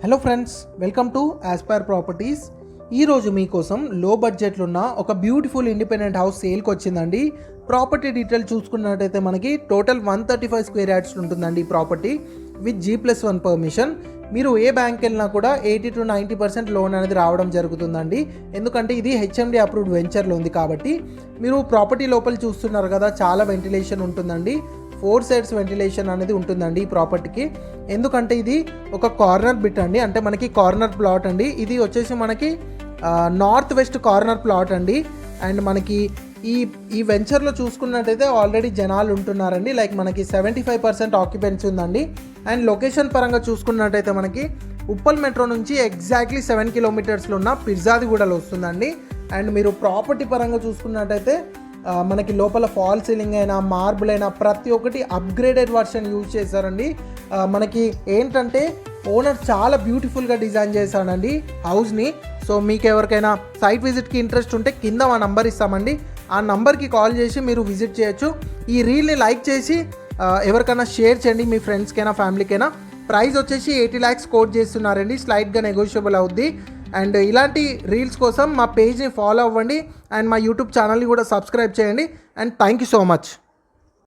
Hello friends, welcome to Aspire properties. ఈరోజు మీకోసం లో బడ్జెట్లో ఉన్న ఒక బ్యూటిఫుల్ ఇండిపెండెంట్ హౌస్ సేల్కి వచ్చిందండి. ప్రాపర్టీ డీటెయిల్ చూసుకున్నట్టయితే మనకి టోటల్ 135 స్క్వేర్ యార్డ్స్ ఉంటుందండి ఈ ప్రాపర్టీ విత్ G+1 పర్మిషన్. మీరు ఏ బ్యాంక్ వెళ్ళినా కూడా 80 to 90% లోన్ అనేది రావడం జరుగుతుందండి. ఎందుకంటే ఇది HMD అప్రూవ్డ్ వెంచర్లో ఉంది కాబట్టి. మీరు ప్రాపర్టీ లోపల చూస్తున్నారు కదా, చాలా వెంటిలేషన్ ఉంటుందండి. 4 సైడ్స్ వెంటిలేషన్ అనేది ఉంటుందండి ఈ ప్రాపర్టీకి. ఎందుకంటే ఇది ఒక కార్నర్ బిట్ అండి, అంటే మనకి కార్నర్ ప్లాట్ అండి. ఇది వచ్చేసి మనకి నార్త్ వెస్ట్ కార్నర్ ప్లాట్ అండి. అండ్ మనకి ఈ వెంచర్లో చూసుకున్నట్టయితే ఆల్రెడీ జనాలు ఉంటున్నారండి. లైక్ మనకి 75% ఆక్యుపెన్సీ ఉందండి. అండ్ లొకేషన్ పరంగా చూసుకున్నట్టయితే మనకి ఉప్పల్ మెట్రో నుంచి ఎగ్జాక్ట్లీ 7 కిలోమీటర్స్లో ఉన్న పిర్జాదిగూడలో వస్తుందండి. అండ్ మీరు ప్రాపర్టీ పరంగా చూసుకున్నట్టయితే మనకి లోపల ఫాల్ సీలింగ్ అయినా మార్బుల్ అయినా ప్రతి ఒక్కటి అప్గ్రేడెడ్ వర్షన్ యూజ్ చేశారండి. మనకి ఏంటంటే ఓనర్ చాలా బ్యూటిఫుల్గా డిజైన్ చేశాడండి హౌస్ని. సో మీకు ఎవరికైనా సైట్ విజిట్కి ఇంట్రెస్ట్ ఉంటే కింద మా నంబర్ ఇస్తామండి. ఆ నంబర్కి కాల్ చేసి మీరు విజిట్ చేయొచ్చు. ఈ రీల్ని లైక్ చేసి ఎవరికైనా షేర్ చేయండి, మీ ఫ్రెండ్స్కైనా ఫ్యామిలీకైనా. ప్రైస్ వచ్చేసి 80 lakhs కోట్ చేస్తున్నారండి, స్లైట్గా నెగోషియబుల్ అవుద్ది. అండ్ ఇలాంటి రీల్స్ కోసం మా పేజ్ని ఫాలో అవ్వండి అండ్ మా యూట్యూబ్ ఛానల్ని కూడా సబ్స్క్రైబ్ చేయండి. And thank you so much.